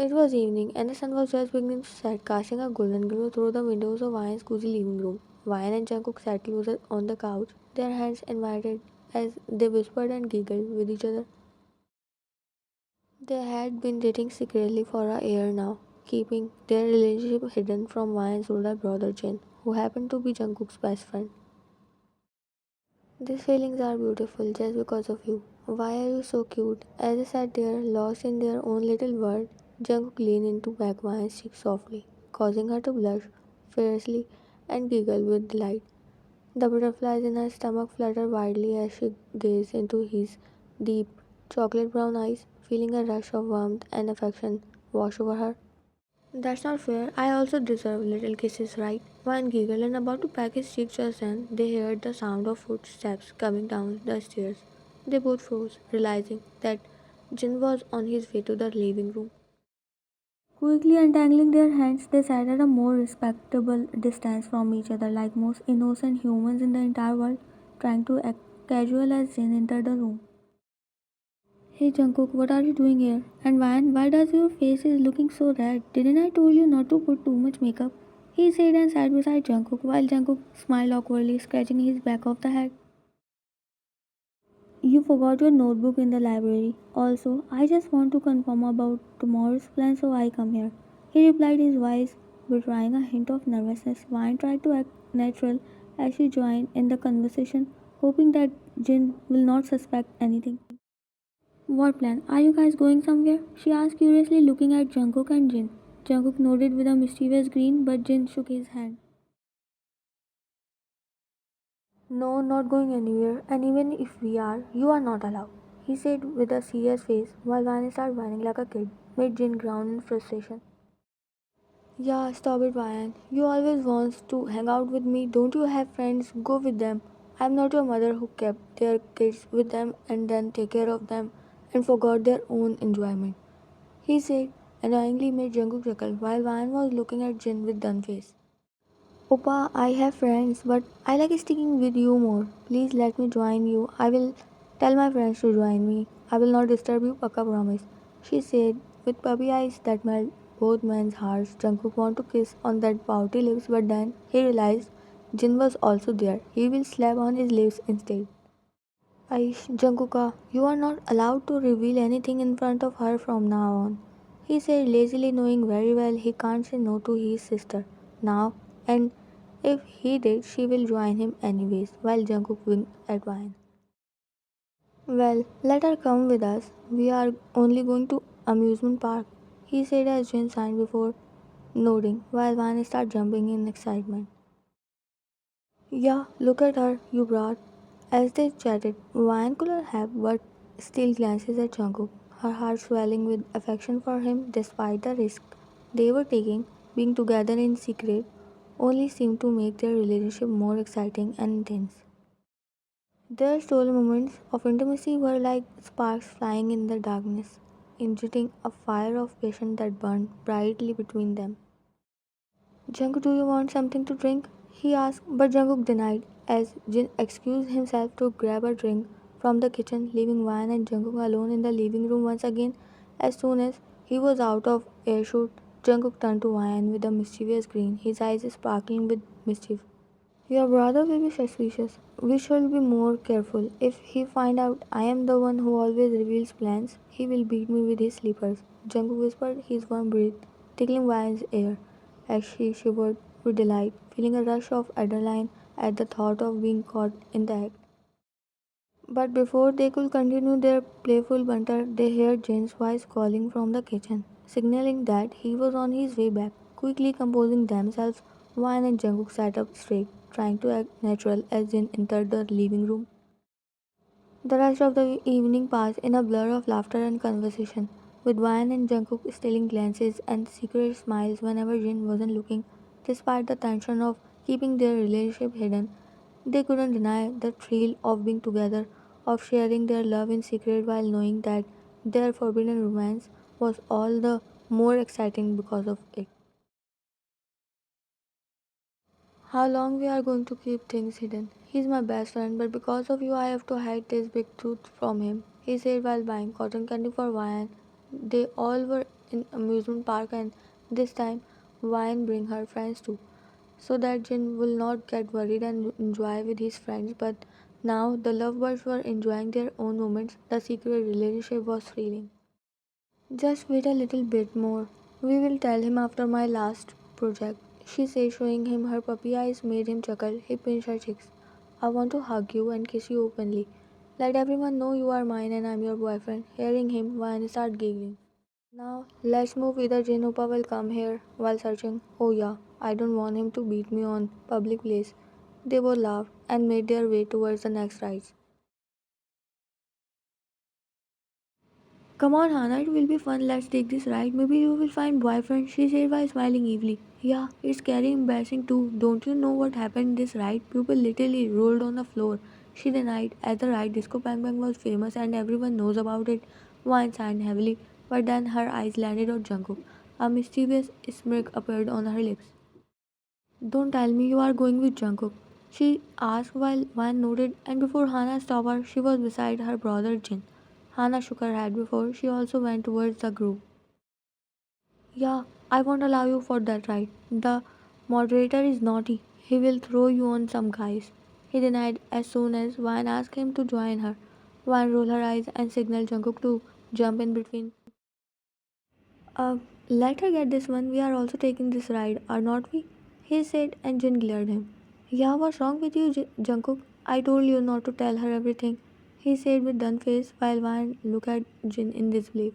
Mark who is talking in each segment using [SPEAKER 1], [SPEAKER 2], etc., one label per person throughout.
[SPEAKER 1] It was evening, and the sun was just beginning to set, casting a golden glow through the windows of Ryan's cozy living room. Ryan and Jungkook sat closer on the couch, their hands invited as they whispered and giggled with each other. They had been dating secretly for a year now, keeping their relationship hidden from Ryan's older brother Jin, who happened to be Jungkook's best friend. These feelings are beautiful just because of you. Why are you so cute? As they sat there, lost in their own little world, Jungkook leaned into Bagwan's cheek softly, causing her to blush fiercely and giggle with delight. The butterflies in her stomach fluttered wildly as she gazed into his deep, chocolate brown eyes, feeling a rush of warmth and affection wash over her. That's not fair. I also deserve little kisses, right? One giggled and about to peck his cheek just then, they heard the sound of footsteps coming down the stairs. They both froze, realizing that Jin was on his way to the living room. Quickly untangling their hands, they sat at a more respectable distance from each other, like most innocent humans in the entire world, trying to act casual as Jin entered the room. Hey Jungkook, what are you doing here? And why does your face is looking so red? Didn't I told you not to put too much makeup? He said and sat beside Jungkook while Jungkook smiled awkwardly, scratching his back of the head. You forgot your notebook in the library. Also, I just want to confirm about tomorrow's plan, so I come here. He replied, his voice betraying a hint of nervousness. Vine tried to act natural as she joined in the conversation, hoping that Jin will not suspect anything. What plan? Are you guys going somewhere? She asked curiously, looking at Jungkook and Jin. Jungkook nodded with a mischievous grin, but Jin shook his hand. No, not going anywhere, and even if we are, you are not allowed, he said with a serious face while Vine started whining like a kid, made Jin ground in frustration. Yeah, stop it, Ryan. You always want to hang out with me. Don't you have friends? Go with them. I'm not your mother who kept their kids with them and then take care of them and forgot their own enjoyment. He said, annoyingly made Jungkook chuckle while Ryan was looking at Jin with done face. Opa, I have friends, but I like sticking with you more. Please let me join you. I will tell my friends to join me. I will not disturb you, Paka promise. She said, with puppy eyes that melt both men's hearts. Jungkook wanted to kiss on that pouty lips, but then he realized Jin was also there. He will slap on his lips instead. Aish, Jungkooka, you are not allowed to reveal anything in front of her from now on. He said lazily, knowing very well he can't say no to his sister now, and if he did, she will join him anyways, while Jungkook winked at Ryan. Well, let her come with us. We are only going to amusement park, he said as Jin signed before nodding, while Ryan started jumping in excitement. Yeah, look at her, you brat. As they chatted, Ryan couldn't help but steal glances at Jungkook, her heart swelling with affection for him despite the risk they were taking. Being together in secret only seemed to make their relationship more exciting and intense. Their stolen moments of intimacy were like sparks flying in the darkness, igniting a fire of passion that burned brightly between them. Jungkook, do you want something to drink? He asked, but Jungkook denied as Jin excused himself to grab a drink from the kitchen, leaving Ryan and Jungkook alone in the living room once again. As soon as he was out of earshot, Jungkook turned to Ryan with a mischievous grin, his eyes sparkling with mischief. Your brother will be suspicious. We should be more careful. If he find out I am the one who always reveals plans, he will beat me with his slippers. Jungkook whispered, his warm breath tickling Ryan's ear as she shivered with delight, feeling a rush of adrenaline at the thought of being caught in the act. But before they could continue their playful banter, they heard Jin's voice calling from the kitchen, signaling that he was on his way back. Quickly composing themselves, Ryan and Jungkook sat up straight, trying to act natural as Jin entered the living room. The rest of the evening passed in a blur of laughter and conversation, with Ryan and Jungkook stealing glances and secret smiles whenever Jin wasn't looking. Despite the tension of keeping their relationship hidden, they couldn't deny the thrill of being together, of sharing their love in secret while knowing that their forbidden romance was all the more exciting because of it. How long we are going to keep things hidden? He's my best friend, but because of you, I have to hide this big truth from him, he said while buying cotton candy for Ryan. They all were in amusement park, and this time Wine bring her friends too, so that Jin will not get worried and enjoy with his friends. But now the lovebirds were enjoying their own moments. The secret relationship was thrilling. Just wait a little bit more. We will tell him after my last project. She said, showing him her puppy eyes made him chuckle. He pinched her cheeks. I want to hug you and kiss you openly. Let everyone know you are mine and I'm your boyfriend. Hearing him, Vine started giggling. Now, let's move. Either Jin Upa will come here while searching. Oh yeah, I don't want him to beat me on public place. They both laughed and made their way towards the next ride. Come on, Hannah, it will be fun. Let's take this ride. Maybe you will find boyfriend, she said while smiling evilly. Yeah, it's scary, embarrassing too. Don't you know what happened this ride? People literally rolled on the floor. She denied. At the ride, Disco Bang Bang was famous and everyone knows about it. Wine sighed heavily, but then her eyes landed on Jungkook. A mischievous smirk appeared on her lips. Don't tell me you are going with Jungkook, she asked while Van nodded, and before Hannah stopped her, she was beside her brother Jin. Hannah shook her head before she also went towards the group. Yeah, I won't allow you for that ride. The moderator is naughty. He will throw you on some guys. He denied as soon as Van asked him to join her. Van rolled her eyes and signaled Jungkook to jump in between. Uh, Let her get this one. We are also taking this ride, are not we? He said, and Jin glared at him. Yeah, what's wrong with you, Jungkook? I told you not to tell her everything. He said with done face while Van looked at Jin in disbelief.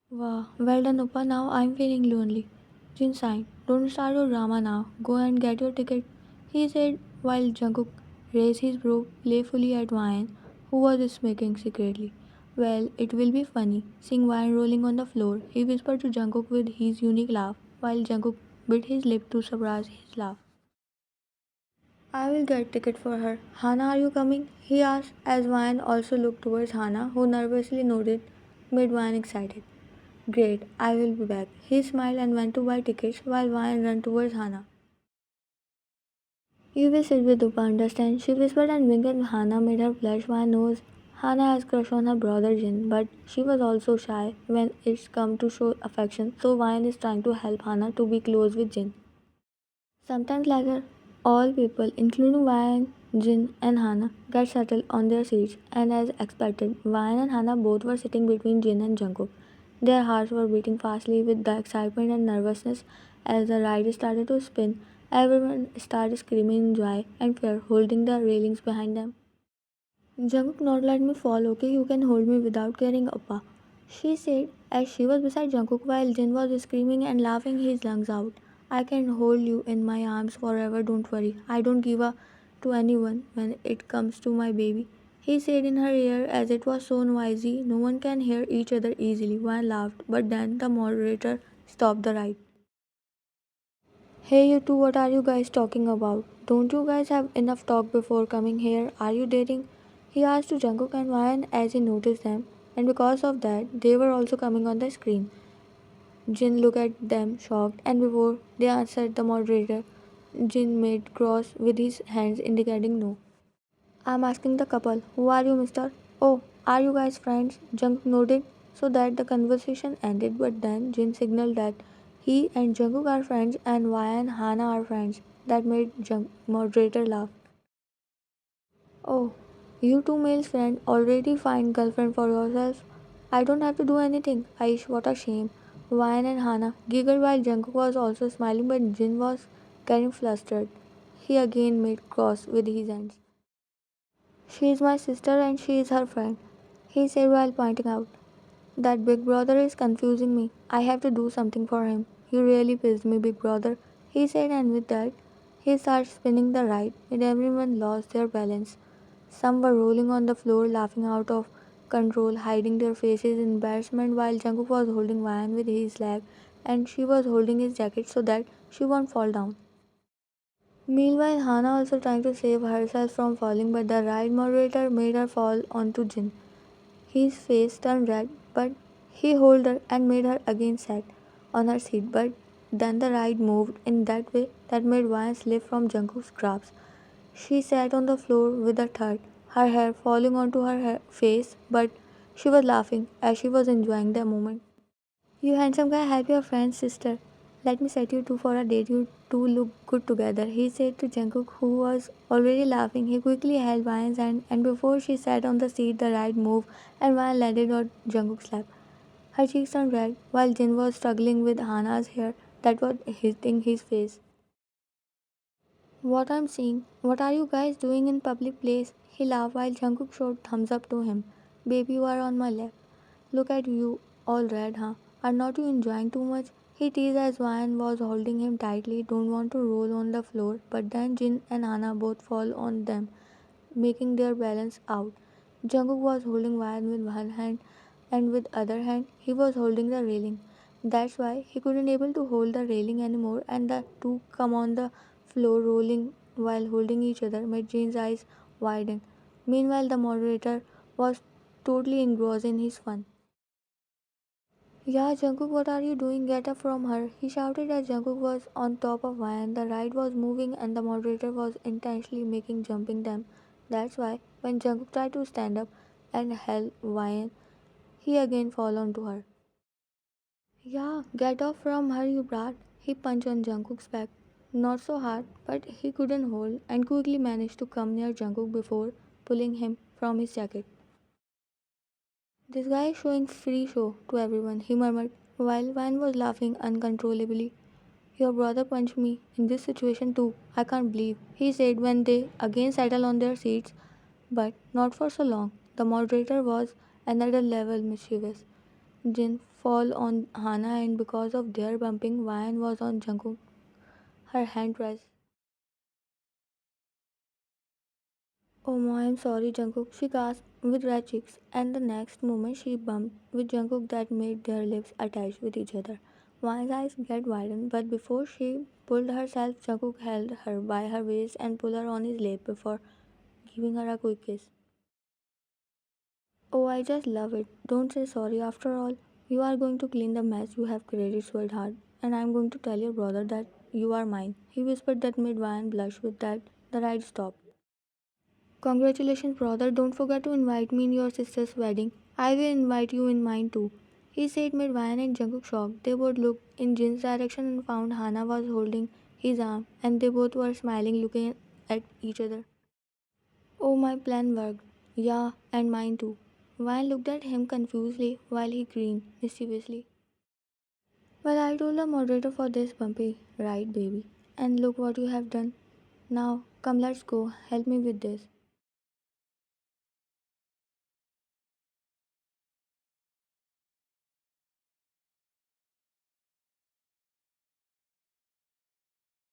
[SPEAKER 1] Wow, well done, Uppa. Now I'm feeling lonely. Jin sighed. Don't start your drama now. Go and get your ticket, he said while Jungkook raised his brow playfully at Ryan, who was smirking secretly. Well, it will be funny, seeing Ryan rolling on the floor, he whispered to Jungkook with his unique laugh, while Jungkook bit his lip to suppress his laugh. I will get ticket for her. Hana, are you coming? He asked as Ryan also looked towards Hana, who nervously nodded, made Ryan excited. Great, I will be back. He smiled and went to buy tickets while Ryan ran towards Hana. You will sit with Dupa, understand? She whispered and winked at Hana, made her blush. Ryan knows Hana has crush on her brother Jin, but she was also shy when it's come to show affection, so Ryan is trying to help Hana to be close with Jin. Sometimes later, all people, including Ryan, Jin, and Hana, get settled on their seats, and as expected, Ryan and Hana both were sitting between Jin and Jungkook. Their hearts were beating fastly with the excitement and nervousness as the ride started to spin. Everyone started screaming in joy and fear, holding the railings behind them. Jungkook, not let me fall, okay? You can hold me without caring, Appa. She said as she was beside Jungkook while Jin was screaming and laughing his lungs out. I can hold you in my arms forever, don't worry. I don't give a to anyone when it comes to my baby. He said in her ear as it was so noisy no one can hear each other easily. One laughed, but then the moderator stopped the ride. Hey you two, what are you guys talking about? Don't you guys have enough talk before coming here? Are you dating? He asked to Jungkook and Ryan as he noticed them, and because of that, they were also coming on the screen. Jin looked at them shocked, and before they answered the moderator, Jin made cross with his hands indicating no. I'm asking the couple, who are you, mister? Oh, are you guys friends? Jungkook nodded so that the conversation ended, but then Jin signaled that he and Jungkook are friends and Waya and Hana are friends. That made moderator laugh. Oh, you two males friend already find girlfriend for yourself. I don't have to do anything. Aish, what a shame. Wyan and Hana giggled while Jungkook was also smiling, but Jin was getting flustered. He again made cross with his hands. She is my sister and she is her friend, he said while pointing out. That big brother is confusing me. I have to do something for him. You really pissed me, big brother, he said, and with that, he started spinning the ride, and everyone lost their balance. Some were rolling on the floor, laughing out of control, hiding their faces in embarrassment, while Jungkook was holding Ryan with his leg, and she was holding his jacket so that she won't fall down. Meanwhile, Hana also trying to save herself from falling, but the ride moderator made her fall onto Jin. His face turned red, but he held her and made her again sit on her seat. But then the ride moved in that way that made Ryan slip from Jungkook's grasp. She sat on the floor with a thud, her hair falling onto her face, but she was laughing as she was enjoying the moment. You handsome guy, help your friend's sister. Let me set you two for a date. You two look good together, he said to Jungkook, who was already laughing. He quickly held Ryan's hand, and before she sat on the seat, the ride moved, and Ryan landed on Jungkook's lap. Her cheeks turned red, while Jin was struggling with Hana's hair that was hitting his face. What I'm seeing? What are you guys doing in public place? He laughed while Jungkook showed thumbs up to him. Baby, you are on my lap. Look at you, all red, huh? Are not you enjoying too much? He teased as Ryan was holding him tightly, don't want to roll on the floor, but then Jin and Hana both fall on them, making their balance out. Jungkook was holding Ryan with one hand, and with other hand he was holding the railing. That's why he couldn't able to hold the railing anymore, and the two come on the floor rolling while holding each other made Jin's eyes widen. Meanwhile, the moderator was totally engrossed in his fun. Yeah, Jungkook, what are you doing? Get up from her. He shouted as Jungkook was on top of Ryan. The ride was moving and the moderator was intentionally making jumping them. That's why when Jungkook tried to stand up and held Ryan, he again fell onto her. Yeah, get off from her, you brat. He punched on Jungkook's back. Not so hard, but he couldn't hold and quickly managed to come near Jungkook before pulling him from his jacket. This guy is showing free show to everyone, he murmured, while Van was laughing uncontrollably. Your brother punched me in this situation too. I can't believe, he said when they again settled on their seats, but not for so long. The moderator was another level mischievous. Jin fall on Hana and because of their bumping, Van was on Jungkook. Her hand pressed. Oh my, I'm sorry, Jungkook, she gasped with red cheeks, and the next moment she bumped with Jungkook that made their lips attach with each other. Wan's eyes get widened, but before she pulled herself, Jungkook held her by her waist and pulled her on his lap before giving her a quick kiss. Oh, I just love it. Don't say sorry. After all, you are going to clean the mess you have created, sweetheart, and I'm going to tell your brother that you are mine. He whispered that made Wan blush with that the ride stopped. Congratulations, brother. Don't forget to invite me in your sister's wedding. I will invite you in mine too. He said made Ryan and Jungkook shocked. They both looked in Jin's direction and found Hana was holding his arm and they both were smiling looking at each other. Oh, my plan worked. Yeah, and mine too. Ryan looked at him confusedly while he grinned mischievously. Well, I told the moderator for this bumpy, right, baby? And look what you have done. Now, come, let's go. Help me with this.